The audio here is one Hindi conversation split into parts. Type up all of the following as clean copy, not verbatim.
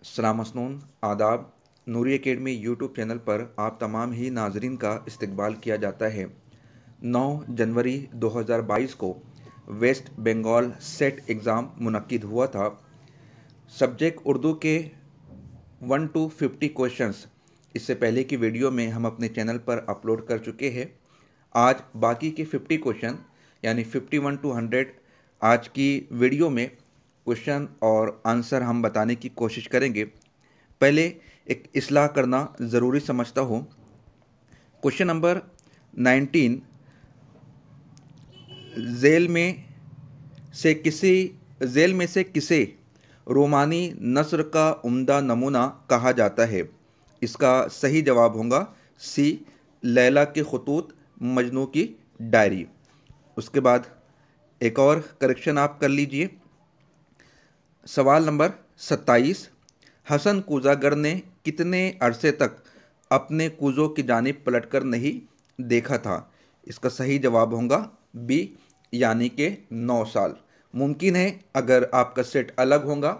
अस्सलाम मसनून आदाब। नूरी एकेडमी यूट्यूब चैनल पर आप तमाम ही नाजरीन का इस्तकबाल किया जाता है। 9 जनवरी 2022 को वेस्ट बंगाल सेट एग्ज़ाम मुनक्किद हुआ था। सब्जेक्ट उर्दू के 1 to 50 क्वेश्चंस इससे पहले की वीडियो में हम अपने चैनल पर अपलोड कर चुके हैं। आज बाकी के 50 क्वेश्चन यानी 51 to 100 आज की वीडियो में क्वेश्चन और आंसर हम बताने की कोशिश करेंगे। पहले एक इस्लाह करना ज़रूरी समझता हूँ। क्वेश्चन नंबर 19, झेल में से किसे रोमानी नस्र का उम्दा नमूना कहा जाता है। इसका सही जवाब होगा सी, लैला के खतूत, मजनू की डायरी। उसके बाद एक और करेक्शन आप कर लीजिए। सवाल नंबर 27, हसन कूजागर ने कितने अरसे तक अपने कूजों की जानिब पलटकर नहीं देखा था। इसका सही जवाब होगा बी, यानी कि 9 साल। मुमकिन है अगर आपका सेट अलग होगा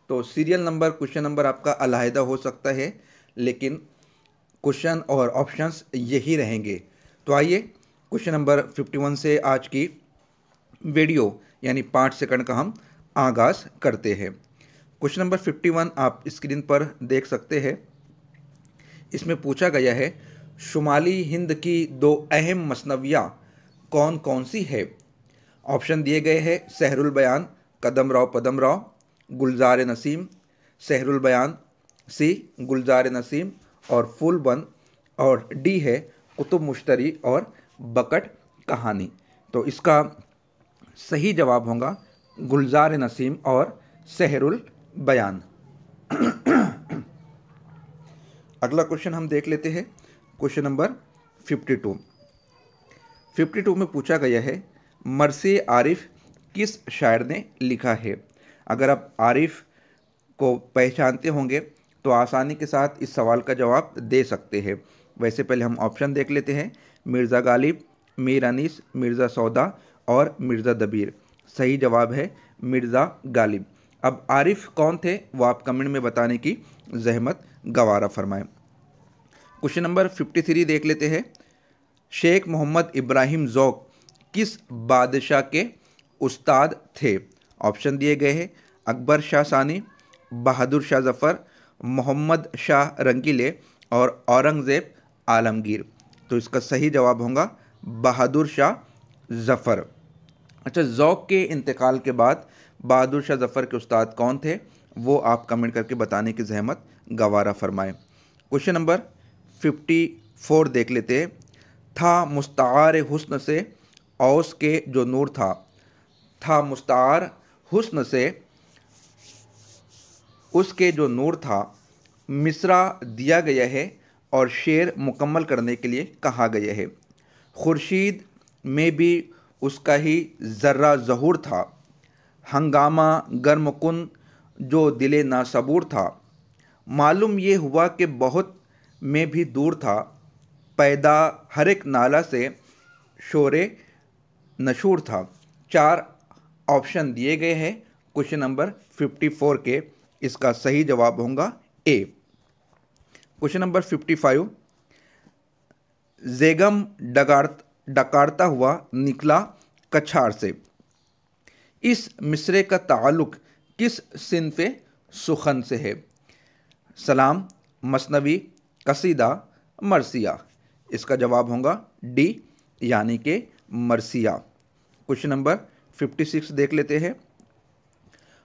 तो सीरियल नंबर क्वेश्चन नंबर आपका अलहदा हो सकता है, लेकिन क्वेश्चन और ऑप्शंस यही रहेंगे। तो आइए क्वेश्चन नंबर 51 से आज की वीडियो यानी 5 सेकंड का हम आगाज़ करते हैं। क्वेश्चन नंबर 51 आप स्क्रीन पर देख सकते हैं। इसमें पूछा गया है, शुमाली हिंद की 2 अहम मसनवियाँ कौन कौन सी है। ऑप्शन दिए गए हैं सहरुल बयान, कदम राव पदम राव, गुलजार नसीम, सहरुल बयान, सी गुलजार नसीम और फूल बंद, और डी है कुतुब मुश्तरी और बकट कहानी। तो इसका सही जवाब होगा गुलजार नसीम और सहरुल बयान। अगला क्वेश्चन हम देख लेते हैं। क्वेश्चन नंबर 52 में पूछा गया है, मरसी आरिफ किस शायर ने लिखा है। अगर आप आरिफ को पहचानते होंगे तो आसानी के साथ इस सवाल का जवाब दे सकते हैं। वैसे पहले हम ऑप्शन देख लेते हैं, मिर्ज़ा गालिब, मीर अनीस, मिर्ज़ा सौदा और मिर्ज़ा दबीर। सही जवाब है मिर्ज़ा गालिब। अब आरिफ कौन थे वो आप कमेंट में बताने की जहमत गवारा फरमाएं। क्वेश्चन नंबर 53 देख लेते हैं, शेख मोहम्मद इब्राहिम ज़ौक़ किस बादशाह के उस्ताद थे। ऑप्शन दिए गए हैं अकबर शाह सानी, बहादुर शाह ज़फ़र, मोहम्मद शाह रंगीले और औरंगज़ेब आलमगीर। तो इसका सही जवाब होगा बहादुर शाह ज़फ़र। अच्छा, ज़ौक़ के इंतकाल के बाद बहादुर शाह ज़फ़र के उस्ताद कौन थे वो आप कमेंट करके बताने की जहमत गवारा फरमाएं। क्वेश्चन नंबर 54 देख लेते हैं, था मुस्तार हुस्न से औस के जो नूर था मुस्तार हुस्न से उसके जो नूर था, मिसरा दिया गया है और शेर मुकम्मल करने के लिए कहा गया है। खुर्शीद में भी उसका ही ज़र्रा ज़हूर था, हंगामा गर्मकुन जो दिले नासबूर था, मालूम ये हुआ कि बहुत में भी दूर था, पैदा हर एक नाला से शोरे नशूर था। 4 ऑप्शन दिए गए हैं क्वेश्चन नंबर 54 के। इसका सही जवाब होगा ए। क्वेश्चन नंबर 55, जेगम डकारता हुआ निकला कछार से। इस मिसरे का ताल्लुक किस सिन्फ़े सुखन से है। सलाम, मसनवी, कसीदा, मरसिया। इसका जवाब होगा डी, यानी कि मरसिया। क्वेश्चन नंबर 56 देख लेते हैं,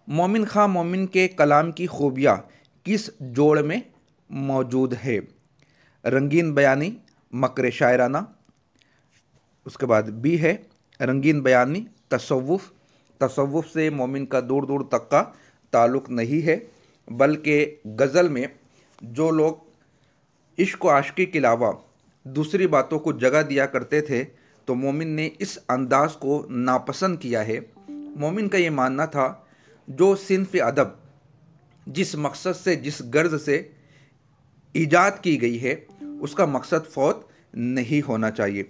मोमिन खां मोमिन के कलाम की खूबियाँ किस जोड़ में मौजूद है। रंगीन बयानी, मकर शायराना। उसके बाद बी है रंगीन बयानी तसव्वुफ़। तसव्वुफ़ से मोमिन का दूर दूर तक का ताल्लुक़ नहीं है, बल्कि गज़ल में जो लोग इश्क व आशिकी के अलावा दूसरी बातों को जगह दिया करते थे तो मोमिन ने इस अंदाज़ को नापसंद किया है। मोमिन का ये मानना था जो सिन्फ़ अदब जिस मकसद से जिस गर्ज से ईजाद की गई है उसका मकसद फ़ौत नहीं होना चाहिए।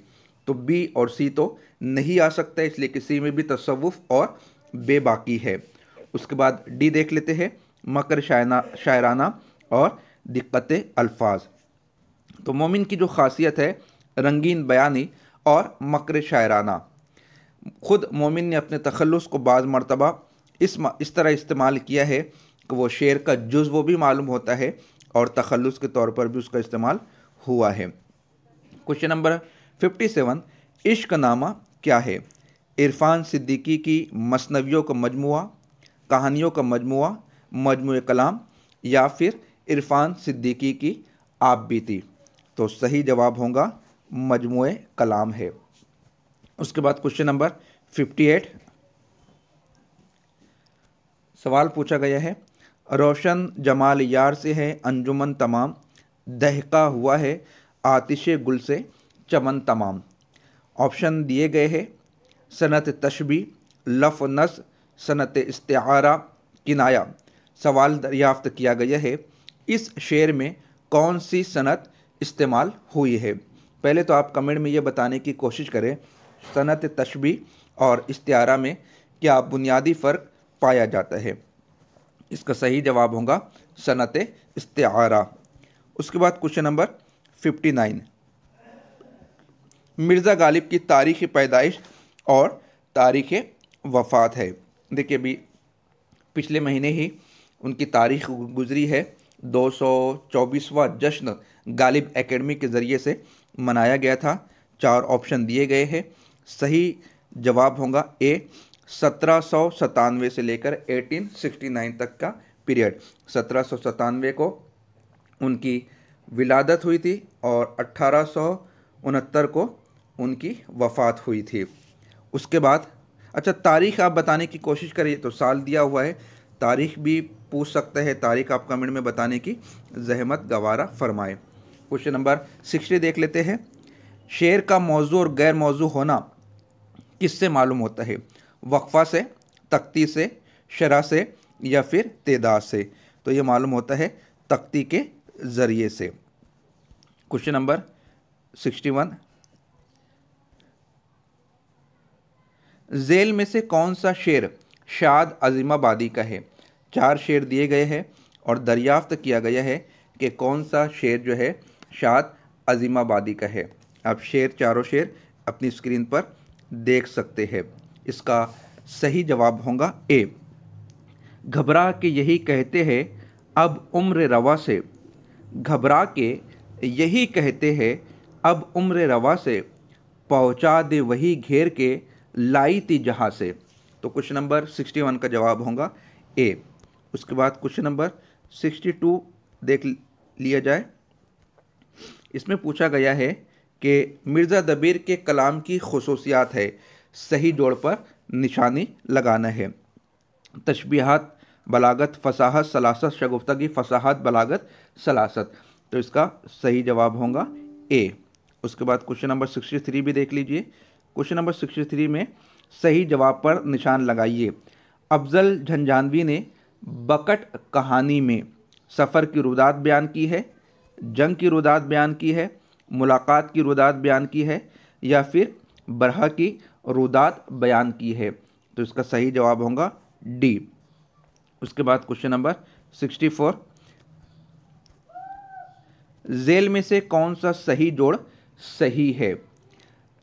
तो बी और सी तो नहीं आ सकता, इसलिए किसी में भी तसव्वुफ़ और बेबाकी है। उसके बाद डी देख लेते हैं, मकर शायराना और दिक्कत अल्फाज। तो मोमिन की जो खासियत है रंगीन बयानी और मकर शायराना। खुद मोमिन ने अपने तखल्लुस को बाज़ मरतबा इस तरह इस्तेमाल किया है कि वो शेर का जुज़ वो भी मालूम होता है और तखल्लुस के तौर पर भी उसका इस्तेमाल हुआ है। क्वेश्चन नंबर 57, इश्क नामा क्या है? इरफान सिद्दीकी की मसनवियों का मजमुआ, कहानियों का मजमुआ, मजमुए कलाम या फिर इरफान सिद्दीकी की आप बीती। तो सही जवाब होगा मजमुए कलाम है। उसके बाद क्वेश्चन नंबर 58, सवाल पूछा गया है, रोशन जमाल यार से है अंजुमन तमाम, दहका हुआ है आतिश गुल से चमन तमाम। ऑप्शन दिए गए हैं सनत तशबी, लफ नस, सनत इस्तिआरा, किनाया। सवाल दरियाफ्त किया गया है इस शेर में कौन सी सनत इस्तेमाल हुई है? पहले तो आप कमेंट में ये बताने की कोशिश करें सनत तशबी और इस्तिआरा में क्या बुनियादी फ़र्क पाया जाता है। इसका सही जवाब होगा सनत इस्तिआरा। उसके बाद क्वेश्चन नंबर 59, मिर्ज़ा गालिब की तारीख़ पैदाइश और तारीख़ वफ़ात है। देखिए अभी पिछले महीने ही उनकी तारीख़ गुजरी है। 224वां जश्न गालिब एकेडमी के ज़रिए से मनाया गया था। 4 ऑप्शन दिए गए हैं। सही जवाब होगा ए 1797 से लेकर 1869 तक का पीरियड। 1797 को उनकी विलादत हुई थी और 1869 को उनकी वफ़ात हुई थी। उसके बाद अच्छा तारीख़ आप बताने की कोशिश करिए, तो साल दिया हुआ है, तारीख़ भी पूछ सकते हैं, तारीख़ आप कमेंट में बताने की जहमत गवारा फरमाए। क्वेश्चन नंबर 60 देख लेते हैं, शेर का मौजू और गैर मौजू होना किससे मालूम होता है? वक्फ़ा से, तख्ती से, शरह से या फिर तेदाद से? तो ये मालूम होता है तख्ती के ज़रिए से। क्वेश्चन नंबर 61, झेल में से कौन सा शेर शाद अज़ीमाबादी का है? 4 शेर दिए गए हैं और दरियाफ्त किया गया है कि कौन सा शेर जो है शाद अज़ीमाबादी का है। आप चारों शेर अपनी स्क्रीन पर देख सकते हैं। इसका सही जवाब होगा ए, घबरा के यही कहते हैं अब उम्र रवा से, घबरा के यही कहते हैं अब उम्र रवा से, पहुँचा दे वही घेर के लाई थी जहाँ से। तो क्वेश्चन नंबर 61 का जवाब होगा ए। उसके बाद क्वेश्चन नंबर 62 देख लिया जाए। इसमें पूछा गया है कि मिर्ज़ा दबीर के कलाम की खुसूसियात है, सही जोड़ पर निशानी लगाना है। तशबीहात, बलागत, फसाहत, सलासत, शगुफ्तगी, फसाहत, बलागत, सलासत। तो इसका सही जवाब होगा ए। उसके बाद क्वेश्चन नंबर 63 भी देख लीजिए। क्वेश्चन नंबर 63 में सही जवाब पर निशान लगाइए। अफजल झंझानवी ने बकट कहानी में सफ़र की रुदात बयान की है, जंग की रुदात बयान की है, मुलाकात की रुदात बयान की है या फिर बरह की रुदात बयान की है। तो इसका सही जवाब होगा डी। उसके बाद क्वेश्चन नंबर 64, झेल में से कौन सा सही जोड़ सही है?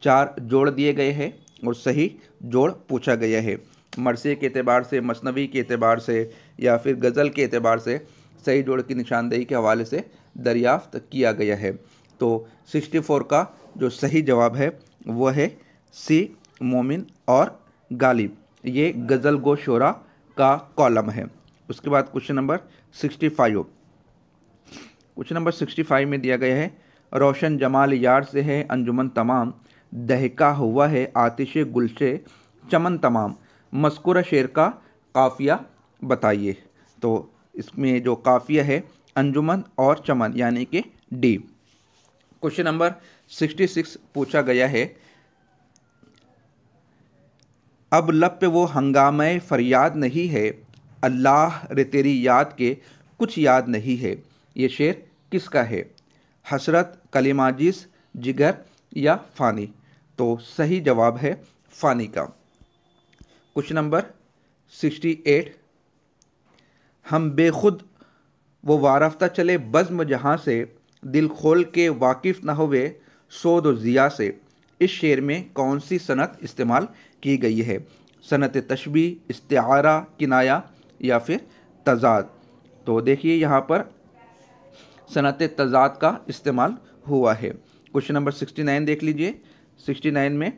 4 जोड़ दिए गए हैं और सही जोड़ पूछा गया है। मरसे के एतबार से, मसनवी के एतबार से या फिर गज़ल के एतबार से सही जोड़ की निशानदेही के हवाले से दरियाफ्त किया गया है। तो 64 का जो सही जवाब है वह है सी, मोमिन और गालिब। ये गज़ल गो शोरा का कॉलम है। उसके बाद क्वेश्चन नंबर 65, क्वेश्चन नंबर 65 में दिया गया है, रोशन जमाल यार से है अंजुमन तमाम, दहका हुआ है आतिश गुल से चमन तमाम। मज़कूरा शेर का काफ़िया बताइए। तो इसमें जो काफ़िया है अंजुमन और चमन यानी कि डी। क्वेश्चन नंबर 66 पूछा गया है, अब लब पे वो हंगामे फरियाद नहीं है, अल्लाह रे तेरी याद के कुछ याद नहीं है। ये शेर किसका है? हसरत, कलिमाजिस, जिगर या फ़ानी? तो सही जवाब है फ़ानी का। क्वेश्चन नंबर 68, हम बेखुद वो वारफ्ता चले बज़्म जहाँ से, दिल खोल के वाकिफ़ न हुए सोद व ज़िया से। इस शेर में कौन सी सनत इस्तेमाल की गई है? सनत तशबीह, इस्तिआरा, किनाया या फिर तज़ाद? तो देखिए यहाँ पर सनत तज़ाद का इस्तेमाल हुआ है। क्वेश्चन नंबर 69 देख लीजिए। 69 में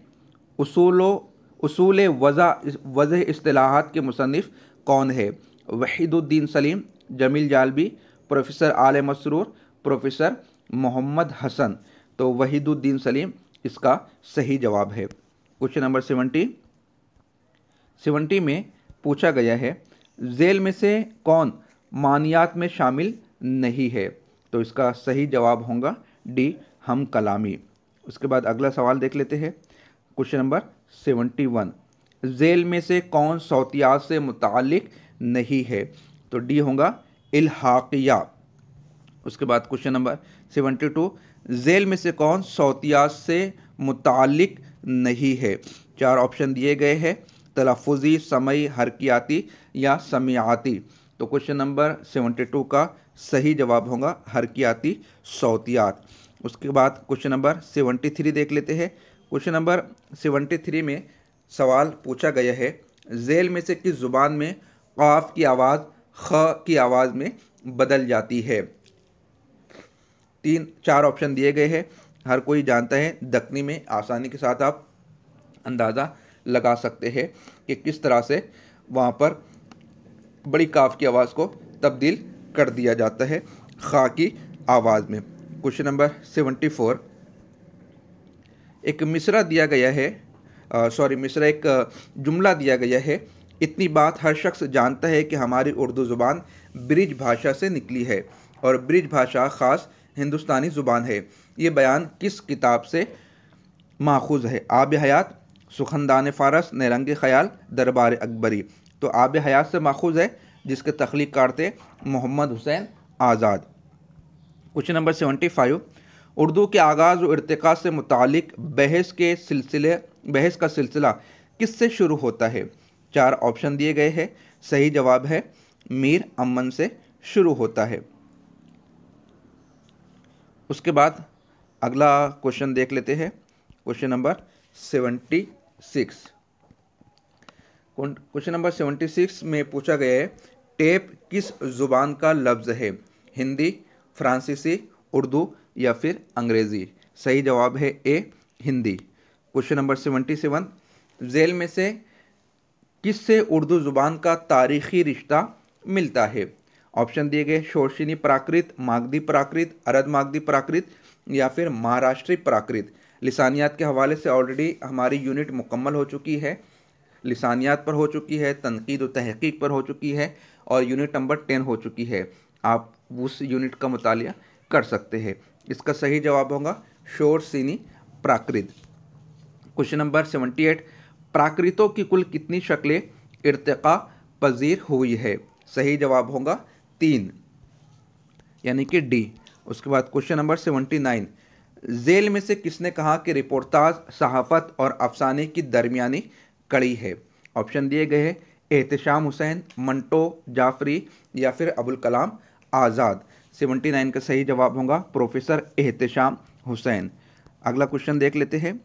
उसूल वज़ह इस्तिलाहात के मुसन्निफ़ कौन है? वहीदुद्दीन सलीम, जमील जालबी, प्रोफेसर आले मसरूर, प्रोफेसर मोहम्मद हसन। तो वहीदुद्दीन सलीम इसका सही जवाब है। क्वेश्चन नंबर 70 में पूछा गया है, झेल में से कौन मानियात में शामिल नहीं है? तो इसका सही जवाब होगा डी, हम कलामी। उसके बाद अगला सवाल देख लेते हैं। क्वेश्चन नंबर 71, झेल में से कौन सौतियात से मुतालिक नहीं है? तो डी होगा इल्हाकिया। उसके बाद क्वेश्चन नंबर 72, झेल में से कौन सौतियात से मुतालिक नहीं है? 4 ऑप्शन दिए गए हैं, तलफ़ुज़ी, समई, हरकियाती या समियाती। तो क्वेश्चन नंबर 72 का सही जवाब होगा हरकियाती सौतियात। उसके बाद क्वेश्चन नंबर 73 देख लेते हैं। क्वेश्चन नंबर 73 में सवाल पूछा गया है, झेल में से किस ज़ुबान में क़ाफ की आवाज़ ख की आवाज़ में बदल जाती है? 4 ऑप्शन दिए गए हैं, हर कोई जानता है। दक्कनी में आसानी के साथ आप अंदाज़ा लगा सकते हैं कि किस तरह से वहाँ पर बड़ी काफ की आवाज़ को तब्दील कर दिया जाता है खा की आवाज़ में। क्वेश्चन नंबर 74, एक मिसरा दिया गया है, एक जुमला दिया गया है, इतनी बात हर शख्स जानता है कि हमारी उर्दू ज़ुबान ब्रिज भाषा से निकली है और ब्रिज भाषा ख़ास हिंदुस्तानी ज़ुबान है। ये बयान किस किताब से माखूज़ है? आब हयात, सुखनदान फ़ारस, नेरंग ख़याल, दरबार अकबरी। तो आब हयात से माखूज़ है, जिसके तख्लीक कारते मोहम्मद हुसैन आज़ाद। क्वेश्चन नंबर 75, उर्दू के आगाज़ और इर्तिक़ा से मुतालिक बहस का सिलसिला किससे शुरू होता है? 4 ऑप्शन दिए गए हैं, सही जवाब है मीर अमन से शुरू होता है। उसके बाद अगला क्वेश्चन देख लेते हैं। क्वेश्चन नंबर 76, क्वेश्चन नंबर 76 में पूछा गया है, टेप किस ज़ुबान का लफ्ज़ है? हिंदी, फ्रांसीसी, उर्दू या फिर अंग्रेज़ी? सही जवाब है ए, हिंदी। क्वेश्चन नंबर 77, झेल में से किससे उर्दू ज़ुबान का तारीख़ी रिश्ता मिलता है? ऑप्शन दिए गए, शोरशिनी प्राकृत, मागधी प्राकृत, अरद मागधी प्राकृत या फिर महाराष्ट्री प्राकृत। लिसानियात के हवाले से ऑलरेडी हमारी यूनिट मुकम्मल हो चुकी है, लिसानियात पर हो चुकी है, तनकीद व तहक़ीक़ पर हो चुकी है और यूनिट नंबर 10 हो चुकी है। आप उस यूनिट का मुतालिया कर सकते हैं। इसका सही जवाब होगा शोरसिनी प्राकृत। क्वेश्चन नंबर 78, प्राकृतों की कुल कितनी शक्लें इर्तिक़ा पजीर हुई है? सही जवाब होगा 3, यानी कि डी। उसके बाद क्वेश्चन नंबर 79, झेल में से किसने कहा कि रिपोर्टाज सहाफ़त और अफसाने की दरमियानी कड़ी है? ऑप्शन दिए गए हैं, एहतशाम हुसैन, मंटो जाफरी या फिर अबुल कलाम आज़ाद। 79 का सही जवाब होगा प्रोफेसर एहतशाम हुसैन। अगला क्वेश्चन देख लेते हैं,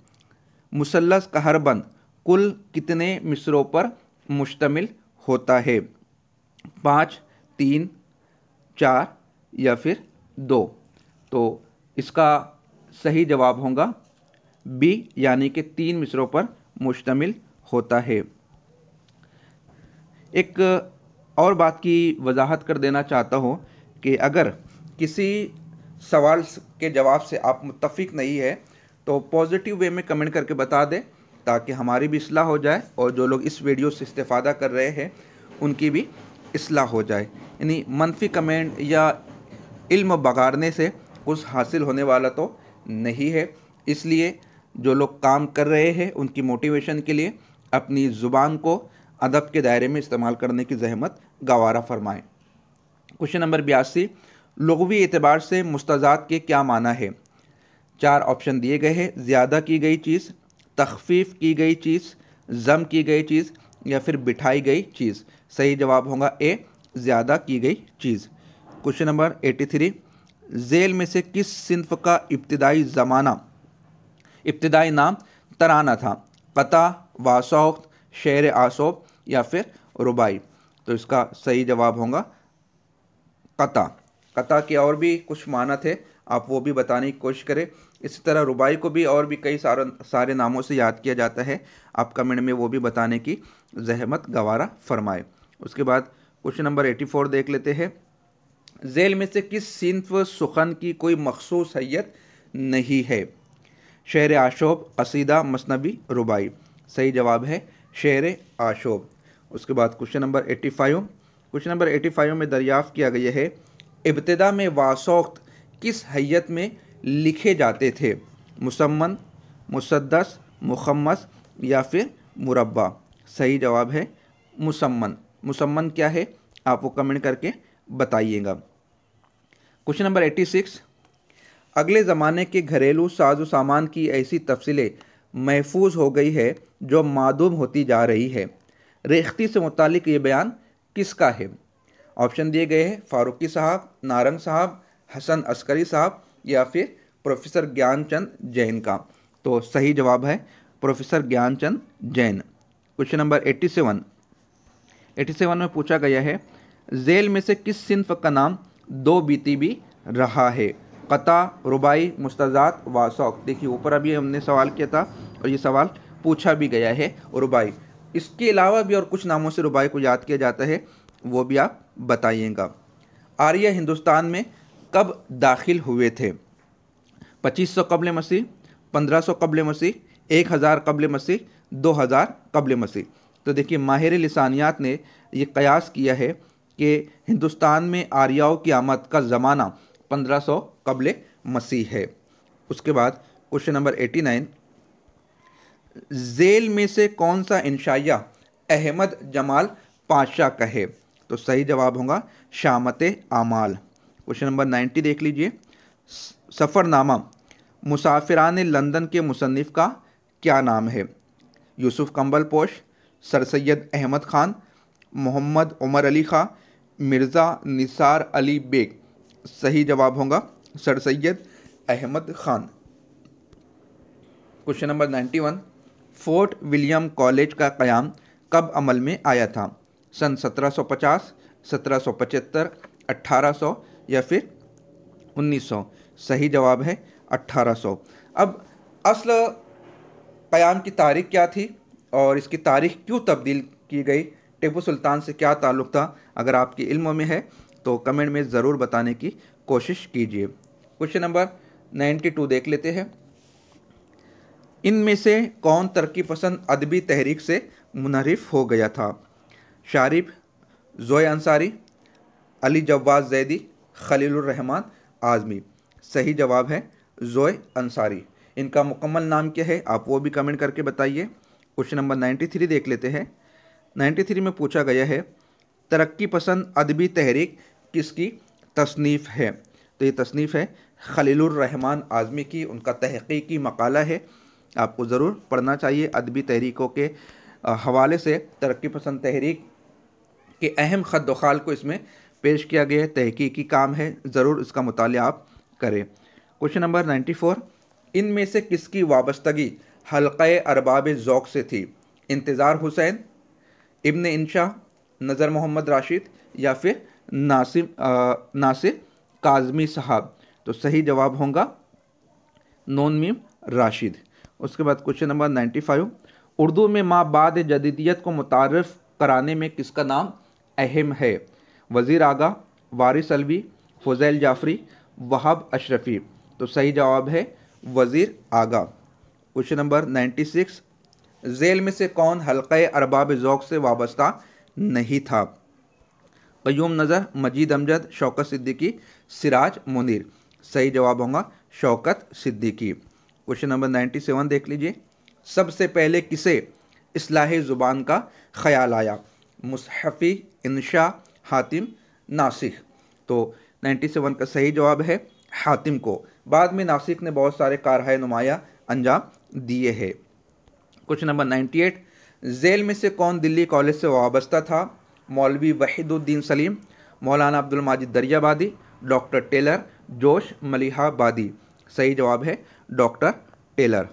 मुसल्लस का हर बंद कुल कितने मिसरों पर मुश्तमिल होता है? 5, 3, 4 या फिर 2? तो इसका सही जवाब होगा बी, यानी कि 3 मिसरों पर मुश्तमिल होता है। एक और बात की वजाहत कर देना चाहता हूँ कि अगर किसी सवाल के जवाब से आप मुत्तफ़िक नहीं है तो पॉजिटिव वे में कमेंट करके बता दें, ताकि हमारी भी इस्लाह हो जाए और जो लोग इस वीडियो से इस्तेफ़ादा कर रहे हैं उनकी भी इस्लाह हो जाए। यानी मनफी कमेंट या इल्म बगाड़ने से कुछ हासिल होने वाला तो नहीं है, इसलिए जो लोग काम कर रहे हैं उनकी मोटिवेशन के लिए अपनी ज़ुबान को अदब के दायरे में इस्तेमाल करने की ज़हमत गवारा फरमाएं। क्वेश्चन नंबर 82, लुग़वी एतबार से मुस्तज़ाद के क्या माना है? 4 ऑप्शन दिए गए हैं, ज़्यादा की गई चीज़, तख़फ़ीफ़ की गई चीज़, ज़म की गई चीज़ या फिर बिठाई गई चीज़। सही जवाब होगा ए, ज़्यादा की गई चीज़। क्वेश्चन नंबर 83, झेल में से किस सिन्फ का इब्तिदाई नाम तराना था? कता, वासौख्त, शेर आसोब या फिर रुबाई? तो इसका सही जवाब होगा कता। कता के और भी कुछ माना थे, आप वो भी बताने की कोशिश करें। इसी तरह रुबाई को भी और भी कई सारे नामों से याद किया जाता है, आप कमेंट में वो भी बताने की जहमत गवारा फरमाए। उसके बाद क्वेश्चन नंबर 84 देख लेते हैं। झेल में से किस सिन्फ सुखन की कोई मखसूस हैयत नहीं है? शेर आशोब, कसीदा, मसनबी, रुबाई? सही जवाब है शेर आशोब। उसके बाद क्वेश्चन नंबर 85 में दरियाफ्त किया गया है, इब्तिदा में वासौख्त किस हैयत में लिखे जाते थे? मुसम्मन, मुसद्दस, मुखम्मस या फिर मुरब्बा? सही जवाब है मुसम्मन। मुसम्मन क्या है आप वो कमेंट करके बताइएगा। क्वेश्चन नंबर 86, अगले ज़माने के घरेलू साजो सामान की ऐसी तफसीलें महफूज हो गई है जो मादूम होती जा रही है। रेख्ती से मुतालिक ये बयान किसका है? ऑप्शन दिए गए हैं फारूकी साहब, नारंग साहब, हसन अस्करी साहब या फिर प्रोफेसर ज्ञानचंद जैन का? तो सही जवाब है professor Gyanchand Jain. Question number 87 में पूछा गया है, झेल में से किस सिन्फ का नाम दो बीती भी रहा है? कता, रुबाई, मुस्तज़ात, वासौक? देखिए ऊपर अभी हमने सवाल किया था और ये सवाल पूछा भी गया है रुबाई। इसके अलावा भी और कुछ नामों से रुबाई को याद किया जाता है, वो भी आप बताइएगा। आर्य हिंदुस्तान में कब दाखिल हुए थे? 2500 कब्ल मसीह, 1500 कब्ल मसीह, 1000 कब्ल मसीह, 2000 कब्ल मसीह? तो देखिए माहिर लिसानियात ने ये कयास किया है कि हिंदुस्तान में आर्याओं की आमद का ज़माना 1500 कब्ल मसीह है। उसके बाद क्वेश्चन नंबर 89, झेल में से कौन सा इंशाइया अहमद जमाल पातशाह का है? तो सही जवाब होगा शामत आमाल। क्वेश्चन नंबर 90 देख लीजिए, सफ़रनामा मुसाफिरान लंदन के मुसन्निफ का क्या नाम है? यूसुफ कंबल पोश, सर सैयद अहमद ख़ान, मोहम्मद उमर अली ख़ां, मिर्ज़ा निसार अली बेग? सही जवाब होगा Sir Syed Ahmad Khan. Question number 91, Fort William College का क़याम कब अमल में आया था? सन 1750, 1775, 1800 या फिर 1900? सही जवाब है 1800। अब असल क़याम की तारीख क्या थी और इसकी तारीख क्यों तब्दील की गई? टीपू सुल्तान से क्या ताल्लुक़ था? अगर आपके इल्म में है तो कमेंट में ज़रूर बताने की कोशिश कीजिए। क्वेश्चन नंबर 92 देख लेते हैं, इनमें से कौन तरक्की पसंद अदबी तहरीक से मुनहरिफ हो गया था? शारिफ, ज़ोए अंसारी, अली जव्वाद ज़ैदी, खलीलुर रहमान आज़मी? सही जवाब है ज़ोए अंसारी। इनका मुकम्मल नाम क्या है आप वो भी कमेंट करके बताइए। क्वेश्चन नंबर 93 देख लेते हैं। 93 में पूछा गया है, तरक्की पसंद अदबी तहरीक किसकी तसनीफ़ है? तो ये तसनीफ़ है खलीलुर रहमान आज़मी की। उनका तहक़ीक़ी मकाला है, आपको ज़रूर पढ़ना चाहिए। अदबी तहरीकों के हवाले से तरक्की पसंद तहरीक के अहम ख़त व को इसमें पेश किया गया है, तहक़ीक़ी काम है, ज़रूर इसका मुतालिया आप करें। क्वेश्चन नंबर 94, इनमें से किसकी वाबस्तगी हल्क़े अरबाब ज़ौक़ से थी? इंतज़ार हुसैन, इब्न इंशा, नज़र मोहम्मद राशिद या फिर नासिर काज़मी साहब? तो सही जवाब होगा नून मीम राशिद। उसके बाद क्वेश्चन नंबर 95, उर्दू में माँ बाद जदीदियत को मुतारफ़ कराने में किसका नाम अहम है? वज़ीर आगा, वारिस अलवी, फ़ुज़ैल जाफ़री, वहाब अशरफ़ी? तो सही जवाब है वज़ीर आगा। क्वेश्चन नंबर 96, झेल में से कौन हल्क़े अरबाब ज़ौक़ से वाबस्ता नहीं था? क़य्यूम नज़र, मजीद अमजद, शौकत सिद्दीकी, सिराज मुनीर? सही जवाब होगा शौकत सिद्दीकी। क्वेश्चन नंबर 97 देख लीजिए, सबसे पहले किसे इस्लाह ज़ुबान का ख्याल आया? मुसहफ़ी, इंशा, हातिम, नासिख? तो 97 का सही जवाब है हातिम को। बाद में नासिख ने बहुत सारे कारहाय नुमाया अंजाम दिए हैं। क्वेश्चन नंबर 98, झेल में से कौन दिल्ली कॉलेज से वाबस्ता था? मौलवी वहीदुद्दीन सलीम, मौलाना अब्दुल माजिद दरियाबादी, डॉक्टर टेलर, जोश मलिहाबादी। सही जवाब है डॉक्टर टेलर।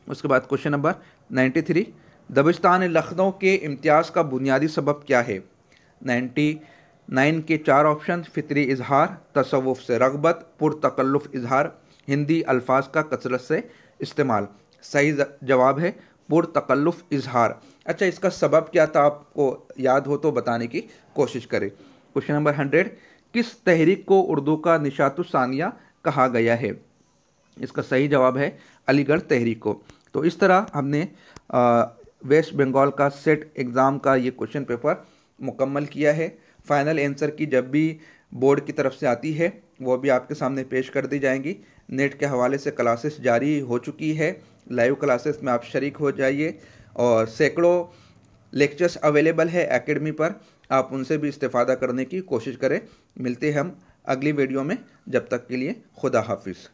उसके बाद क्वेश्चन नंबर 93, दबिस्तान लखनऊ के इम्तियाज़ का बुनियादी सबब क्या है? 99 के 4 ऑप्शन, फितरी इजहार, तसव्वुफ से रगबत, पुरतकल्लुफ़ इजहार, हिंदी अल्फाज का कसरत से इस्तेमाल। सही जवाब है पुरतकल्लुफ़ इजहार। अच्छा, इसका सबब क्या था आपको याद हो तो बताने की कोशिश करें। क्वेश्चन नंबर 100, किस तहरीक को उर्दू का निशातुस्सानिया कहा गया है? इसका सही जवाब है अलीगढ़ तहरीक को। तो इस तरह हमने वेस्ट बंगाल का सेट एग्ज़ाम का ये क्वेश्चन पेपर मुकम्मल किया है। फाइनल आंसर की जब भी बोर्ड की तरफ से आती है वो भी आपके सामने पेश कर दी जाएंगी। नेट के हवाले से क्लासेस जारी हो चुकी है, लाइव क्लासेस में आप शरीक हो जाइए और सैकड़ों लेक्चर्स अवेलेबल है एकेडमी पर, आप उनसे भी इस्तेफ़ादा करने की कोशिश करें। मिलते हैं हम अगली वीडियो में, जब तक के लिए खुदा हाफिज़।